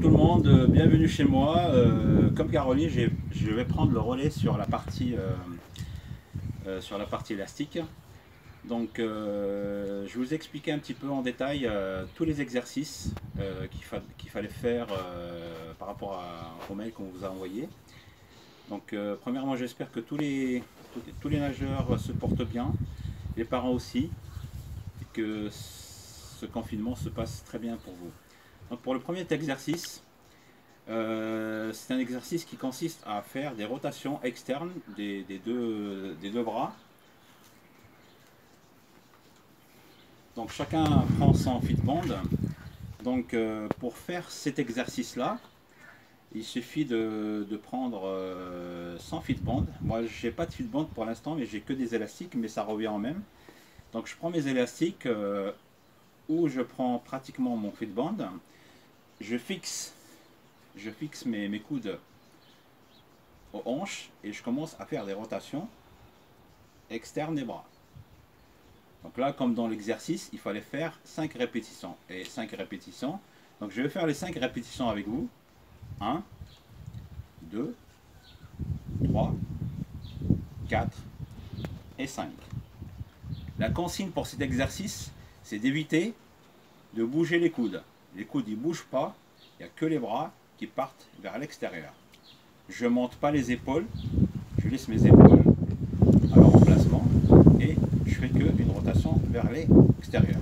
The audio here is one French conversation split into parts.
tout le monde, bienvenue chez moi. Comme Caroline, je vais prendre le relais sur la partie élastique. Donc je vais vous expliquer un petit peu en détail tous les exercices qu'il fallait faire par rapport au mail qu'on vous a envoyé. Donc premièrement, j'espère que tous les nageurs se portent bien, les parents aussi, et que ce confinement se passe très bien pour vous. Donc pour le premier exercice, c'est un exercice qui consiste à faire des rotations externes des deux bras. Donc chacun prend son fitband. Donc pour faire cet exercice-là, il suffit de prendre son fitband. Moi, j'ai pas de fitband pour l'instant, mais j'ai que des élastiques, mais ça revient en même. Donc je prends mes élastiques où je prends pratiquement mon fitband. Je fixe mes coudes aux hanches et je commence à faire des rotations externes des bras. Donc là, comme dans l'exercice, il fallait faire 5 répétitions. Et 5 répétitions. Donc je vais faire les 5 répétitions avec vous. 1, 2, 3, 4 et 5. La consigne pour cet exercice, c'est d'éviter de bouger les coudes. Les coudes ne bougent pas, il n'y a que les bras qui partent vers l'extérieur. Je ne monte pas les épaules, je laisse mes épaules à leur emplacement et je fais qu'une rotation vers l'extérieur.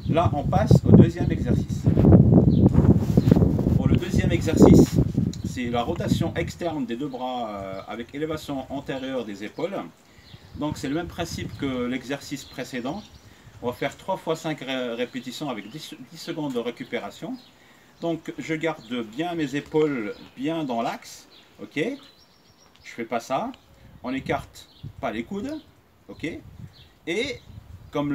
Là, on passe au deuxième exercice. Pour le deuxième exercice, c'est la rotation externe des deux bras avec élévation antérieure des épaules. Donc c'est le même principe que l'exercice précédent. On va faire 3 fois 5 répétitions avec 10 secondes de récupération. Donc je garde bien mes épaules bien dans l'axe. Ok. Je fais pas ça. On n'écarte pas les coudes. Ok. Et comme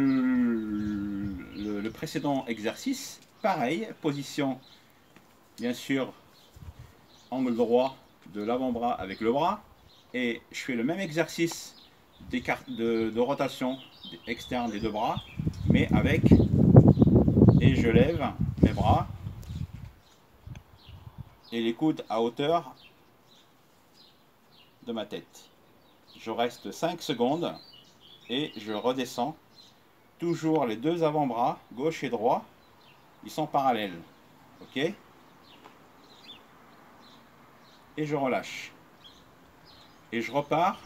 le précédent exercice, pareil, position, bien sûr, angle droit de l'avant-bras avec le bras. Et je fais le même exercice de rotation externe des deux bras, mais avec, et je lève mes bras et les coudes à hauteur de ma tête. Je reste 5 secondes et je redescends. Toujours les deux avant-bras, gauche et droit, ils sont parallèles. Ok? Et je relâche. Et je repars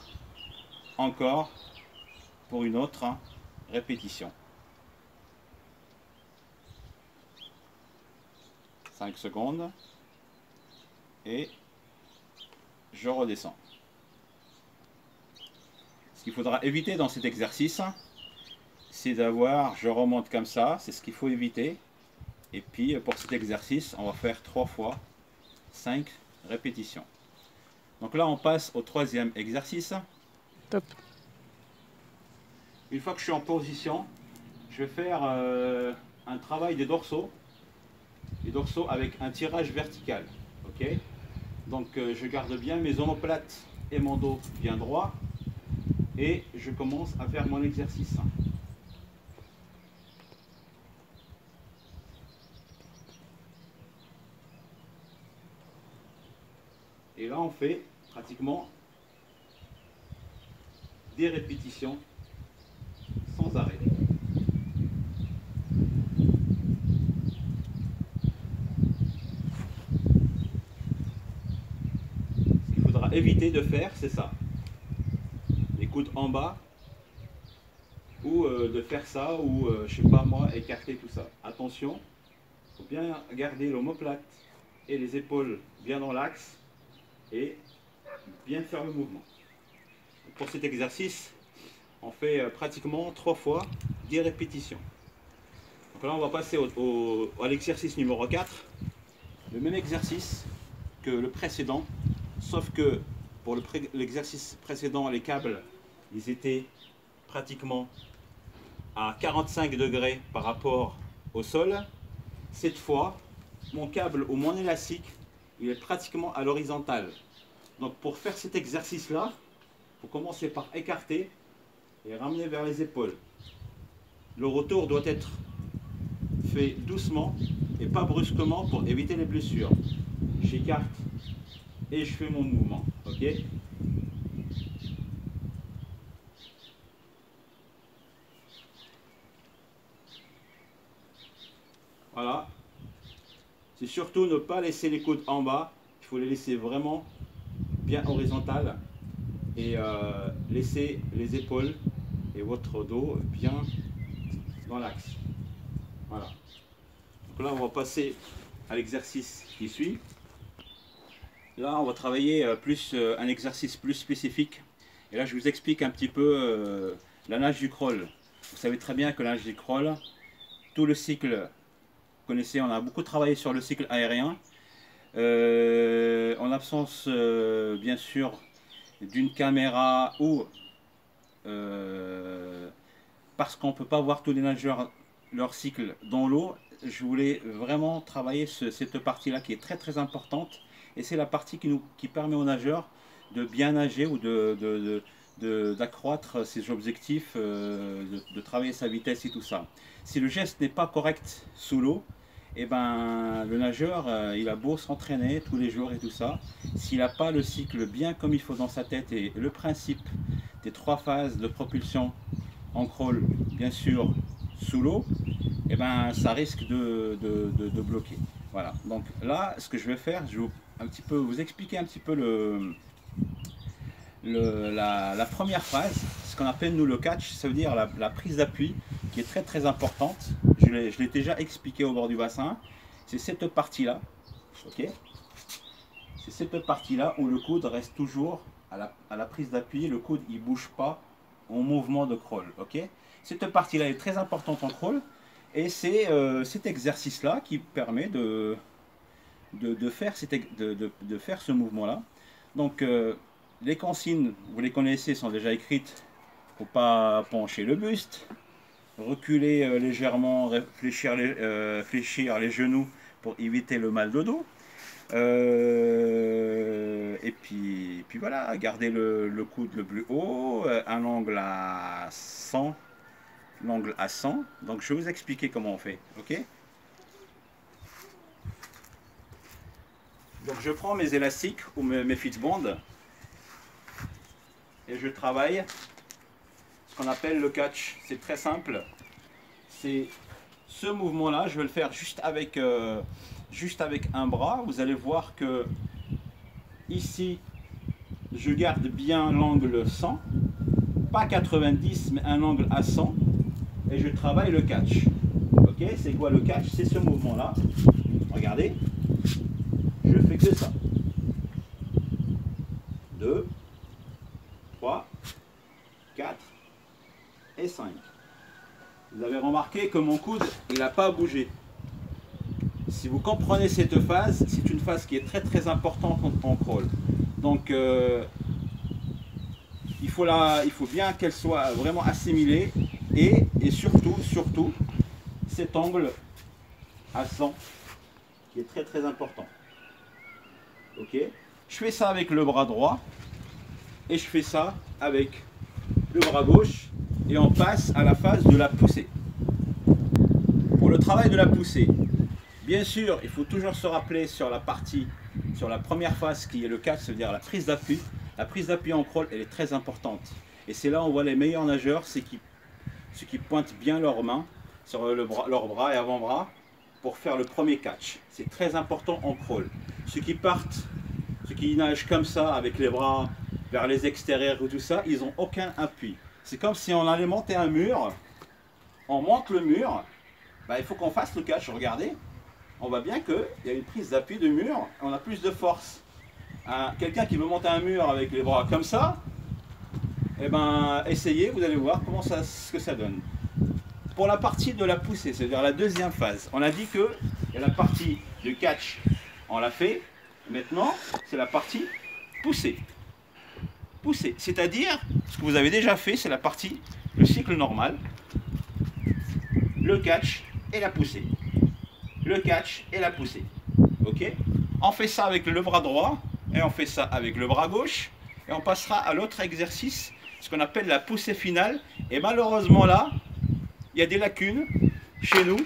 encore pour une autre répétition. 5 secondes. Et je redescends. Ce qu'il faudra éviter dans cet exercice, c'est d'avoir, je remonte comme ça, c'est ce qu'il faut éviter. Et puis pour cet exercice, on va faire 3 fois 5 répétitions. Donc là, on passe au troisième exercice. Top. Une fois que je suis en position, je vais faire un travail des dorsaux avec un tirage vertical. Ok. Donc je garde bien mes omoplates et mon dos bien droit et je commence à faire mon exercice. Et là on fait pratiquement des répétitions sans arrêt. Ce qu'il faudra éviter de faire, c'est ça. Les coudes en bas, ou de faire ça, ou je sais pas moi, écarter tout ça. Attention, il faut bien garder l'omoplate et les épaules bien dans l'axe et bien faire le mouvement. Pour cet exercice, on fait pratiquement 3 fois 10 répétitions. Donc là, on va passer à l'exercice numéro 4. Le même exercice que le précédent, sauf que pour l'exercice précédent, les câbles, ils étaient pratiquement à 45 degrés par rapport au sol. Cette fois, mon câble ou mon élastique, il est pratiquement à l'horizontale. Donc pour faire cet exercice-là, il faut commencer par écarter et ramener vers les épaules. Le retour doit être fait doucement et pas brusquement pour éviter les blessures. J'écarte et je fais mon mouvement. Ok? Voilà. C'est surtout ne pas laisser les coudes en bas. Il faut les laisser vraiment bien horizontales et laisser les épaules et votre dos bien dans l'axe. Voilà. Donc là, on va passer à l'exercice qui suit. Là, on va travailler un exercice plus spécifique. Et là, je vous explique un petit peu la nage du crawl. Vous savez très bien que la nage du crawl, tout le cycle, vous connaissez, on a beaucoup travaillé sur le cycle aérien. En l'absence, bien sûr, d'une caméra ou parce qu'on ne peut pas voir tous les nageurs leur cycle dans l'eau, je voulais vraiment travailler cette partie-là qui est très très importante. Et c'est la partie qui permet aux nageurs de bien nager ou d'accroître ses objectifs, de travailler sa vitesse et tout ça. Si le geste n'est pas correct sous l'eau, eh ben, le nageur, il a beau s'entraîner tous les jours et tout ça, s'il n'a pas le cycle bien comme il faut dans sa tête et le principe des 3 phases de propulsion en crawl, bien sûr, sous l'eau, eh ben, ça risque de bloquer. Voilà, donc là, ce que je vais faire, je vais vous expliquer un petit peu la première phase, ce qu'on appelle nous le catch, ça veut dire la prise d'appui qui est très très importante. Je l'ai déjà expliqué au bord du bassin. C'est cette partie là, ok, c'est cette partie là où le coude reste toujours à la prise d'appui, le coude il bouge pas en mouvement de crawl, ok. Cette partie là est très importante en crawl et c'est cet exercice là qui permet de faire ce mouvement là. Donc les consignes, vous les connaissez, sont déjà écrites. Il ne faut pas pencher le buste, reculer légèrement, fléchir les genoux pour éviter le mal de dos. Et puis voilà, garder le coude le plus haut, un angle à 100. L'angle à 100. Donc je vais vous expliquer comment on fait. Ok? Donc je prends mes élastiques ou mes fitbands et je travaille ce qu'on appelle le catch. C'est très simple. C'est ce mouvement là, je vais le faire juste avec un bras. Vous allez voir que ici je garde bien l'angle 100, pas 90 mais un angle à 100 et je travaille le catch. Ok, c'est quoi le catch? C'est ce mouvement là. Regardez, je fais que ça. 2, 3, 4 et 5. Vous avez remarqué que mon coude, il n'a pas bougé. Si vous comprenez cette phase, c'est une phase qui est très très importante en crawl. Donc il faut bien qu'elle soit vraiment assimilée et surtout cet angle à 100 qui est très très important. Ok, je fais ça avec le bras droit et je fais ça avec le bras gauche et on passe à la phase de la poussée. Pour le travail de la poussée, bien sûr, il faut toujours se rappeler sur la première phase qui est le catch, c'est-à-dire la prise d'appui. La prise d'appui en crawl, elle est très importante. Et c'est là où on voit les meilleurs nageurs, c'est ceux qui pointent bien leurs mains sur leurs bras et avant-bras pour faire le premier catch. C'est très important en crawl. Ceux qui nagent comme ça, avec les bras vers les extérieurs ou tout ça, ils n'ont aucun appui. C'est comme si on allait monter un mur. On monte le mur, il faut qu'on fasse le catch. Regardez, on voit bien qu'il y a une prise d'appui de mur, on a plus de force. Quelqu'un qui veut monter un mur avec les bras comme ça, eh ben, essayez, vous allez voir ce que ça donne. Pour la partie de la poussée, c'est-à-dire la deuxième phase, on a dit que la partie de catch, on l'a fait. Maintenant, c'est la partie poussée. Poussée, c'est-à-dire, ce que vous avez déjà fait, c'est le cycle normal, le catch et la poussée. Le catch et la poussée. Ok? On fait ça avec le bras droit et on fait ça avec le bras gauche et on passera à l'autre exercice, ce qu'on appelle la poussée finale. Et malheureusement là, il y a des lacunes chez nous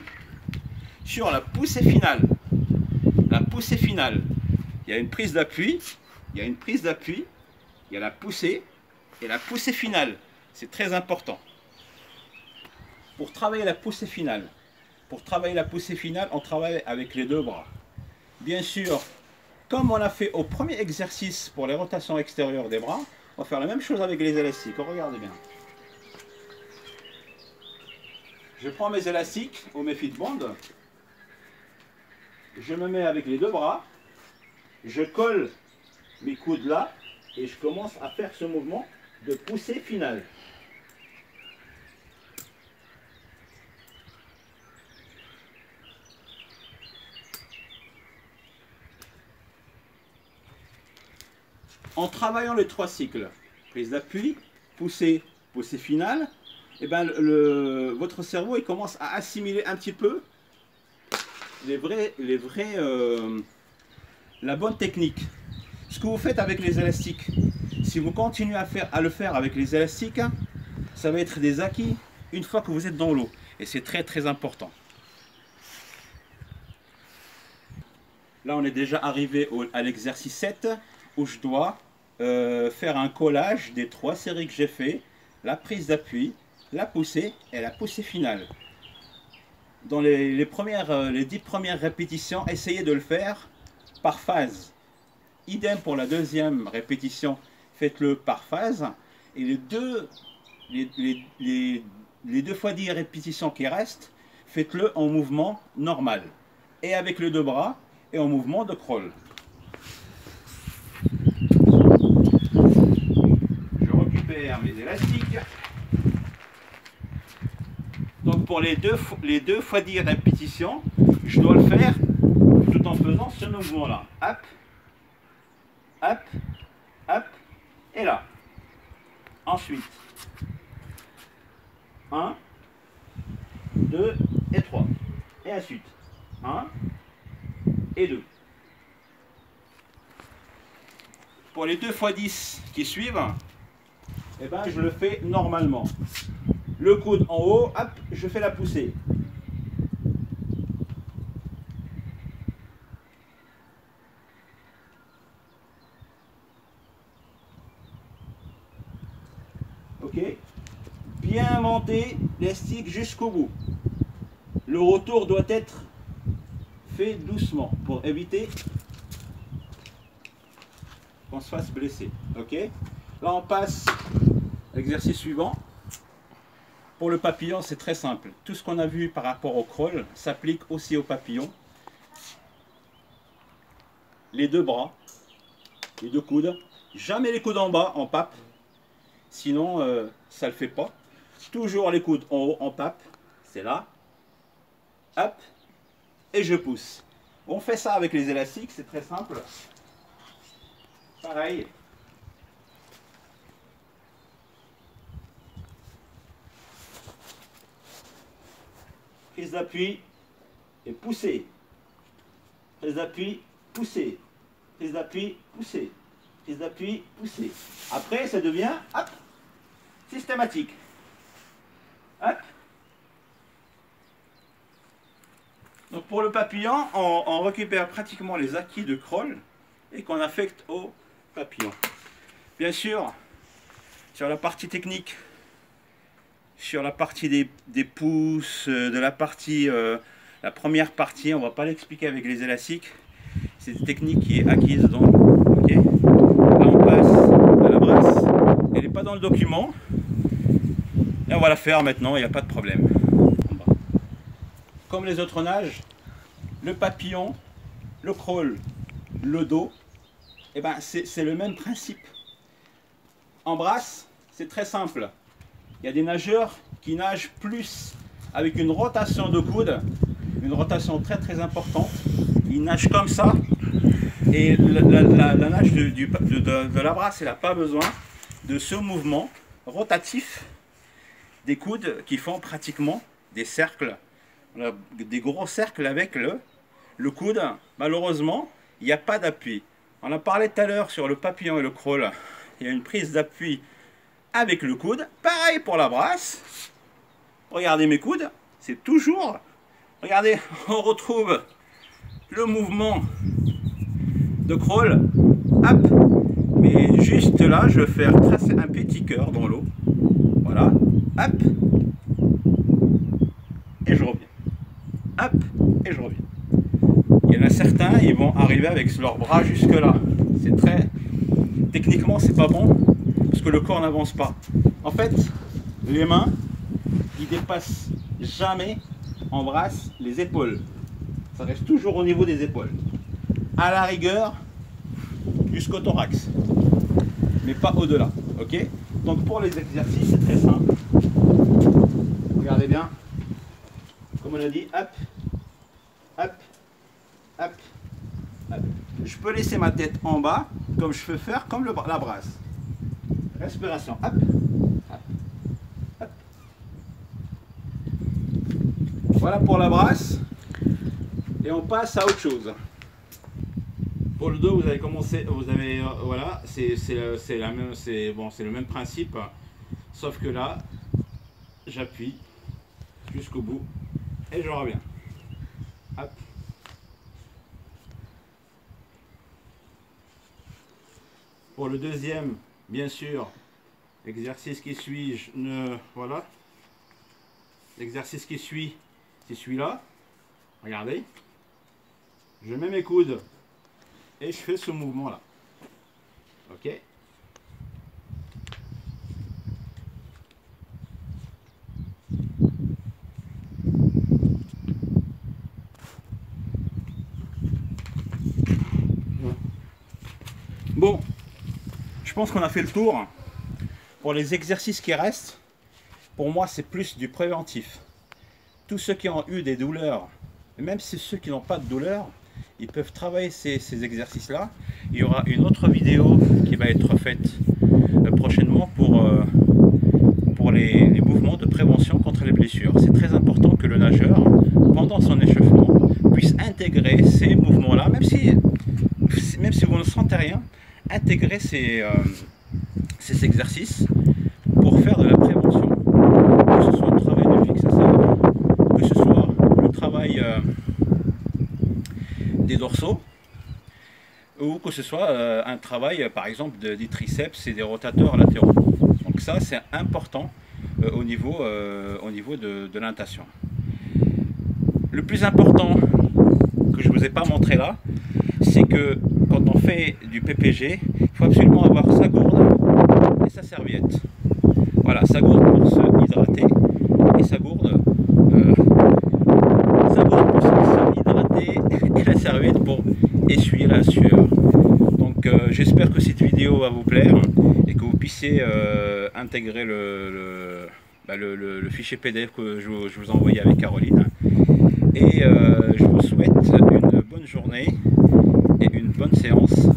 sur la poussée finale. La poussée finale. Il y a une prise d'appui, il y a une prise d'appui, il y a la poussée et la poussée finale. C'est très important. Pour travailler la poussée finale, on travaille avec les deux bras. Bien sûr, comme on a fait au premier exercice pour les rotations extérieures des bras, on va faire la même chose avec les élastiques. Regardez bien. Je prends mes élastiques ou mes fitbands, je me mets avec les deux bras, je colle mes coudes là et je commence à faire ce mouvement de poussée finale. En travaillant les trois cycles, prise d'appui, poussée, poussée finale, et ben votre cerveau il commence à assimiler un petit peu la bonne technique. Ce que vous faites avec les élastiques, si vous continuez à le faire avec les élastiques, ça va être des acquis une fois que vous êtes dans l'eau. Et c'est très très important. Là on est déjà arrivé à l'exercice 7 où je dois faire un collage des trois séries que j'ai fait, la prise d'appui, la poussée et la poussée finale. Dans les 10 premières répétitions, essayez de le faire par phase. Idem pour la deuxième répétition, faites-le par phase. Et les 2 fois 10 répétitions qui restent, faites-le en mouvement normal. Et avec les deux bras et en mouvement de crawl. Je récupère mes élastiques. Donc pour les 2 fois 10 répétitions, je dois le faire tout en faisant ce mouvement-là. Hop, hop, hop, et là. Ensuite, 1, 2 et 3. Et ensuite, 1 et 2. Pour les 2 fois 10 qui suivent, eh ben, je le fais normalement. Le coude en haut, hop, je fais la poussée. Ok. Bien monter l'élastique jusqu'au bout. Le retour doit être fait doucement pour éviter qu'on se fasse blesser. Ok. Là on passe à l'exercice suivant. Pour le papillon, c'est très simple. Tout ce qu'on a vu par rapport au crawl s'applique aussi au papillon. Les deux bras, les deux coudes. Jamais les coudes en bas, en pape. Sinon, ça ne le fait pas. Toujours les coudes en haut, en pape. C'est là. Hop. Et je pousse. On fait ça avec les élastiques, c'est très simple. Pareil. Prise d'appui et pousser. Prise d'appui, pousser. Prise d'appui, pousser. Prise d'appui, pousser. Après, ça devient, hop, systématique. Hop. Donc pour le papillon, on récupère pratiquement les acquis de crawl et qu'on affecte au papillon. Bien sûr, sur la partie technique, sur la partie des pouces, de la partie, la première partie, on ne va pas l'expliquer avec les élastiques. C'est une technique qui est acquise, donc, ok. Là on passe à la brasse, elle n'est pas dans le document. Et on va la faire maintenant, il n'y a pas de problème. Comme les autres nages, le papillon, le crawl, le dos, eh ben c'est le même principe. En brasse, c'est très simple. Il y a des nageurs qui nagent plus avec une rotation de coude, une rotation très très importante. Ils nagent comme ça. Et la nage de la brasse, elle n'a pas besoin de ce mouvement rotatif des coudes qui font pratiquement des cercles. On a des gros cercles avec le coude. Malheureusement, il n'y a pas d'appui. On a parlé tout à l'heure sur le papillon et le crawl. Il y a une prise d'appui avec le coude. Pareil pour la brasse. Regardez mes coudes. C'est toujours regardez, on retrouve le mouvement de crawl. Hop. Mais juste là, je vais faire tracer un petit cœur dans l'eau. Voilà. Hop. Et je reviens. Hop. Et je reviens. Il y en a certains, ils vont arriver avec leurs bras jusque là. C'est très... Techniquement, c'est pas bon parce que le corps n'avance pas. En fait, les mains, ils dépassent jamais, embrassent les épaules. Ça reste toujours au niveau des épaules. À la rigueur, jusqu'au thorax. Mais pas au-delà. Ok? Donc pour les exercices, c'est très simple. Regardez bien. Comme on a dit, hop, hop, hop, hop. Je peux laisser ma tête en bas, comme je peux faire, comme la brasse. Respiration, hop, hop, hop. Voilà pour la brasse. Et on passe à autre chose. Pour le dos, vous avez commencé, vous avez, voilà, c'est le même principe, sauf que là, j'appuie jusqu'au bout et je reviens. Hop. Pour le deuxième, bien sûr, l'exercice qui suit, voilà, l'exercice qui suit, c'est celui-là. Regardez, je mets mes coudes et je fais ce mouvement-là. Ok. Bon, je pense qu'on a fait le tour. Pour les exercices qui restent, pour moi, c'est plus du préventif. Tous ceux qui ont eu des douleurs, et même ceux qui n'ont pas de douleur, ils peuvent travailler ces exercices-là. Il y aura une autre vidéo qui va être faite prochainement pour les mouvements de prévention contre les blessures. C'est très important que le nageur, pendant son échauffement, puisse intégrer ces mouvements-là, même si vous ne sentez rien, intégrer ces exercices pour faire de la prévention, que ce soit le travail de fixation, que ce soit le travail des dorsaux, ou que ce soit un travail par exemple des triceps et des rotateurs latéraux. Donc ça c'est important au niveau de la natation. Le plus important que je ne vous ai pas montré là, c'est que quand on fait du PPG, il faut absolument avoir sa gourde et sa serviette. Voilà, sa gourde pour se hydrater et sa gourde pour se hydrater et la serviette pour essuyer la sueur. Donc j'espère que cette vidéo va vous plaire et que vous puissiez intégrer le fichier PDF que je vous ai envoyé avec Caroline. Et je vous souhaite une bonne journée et une bonne séance.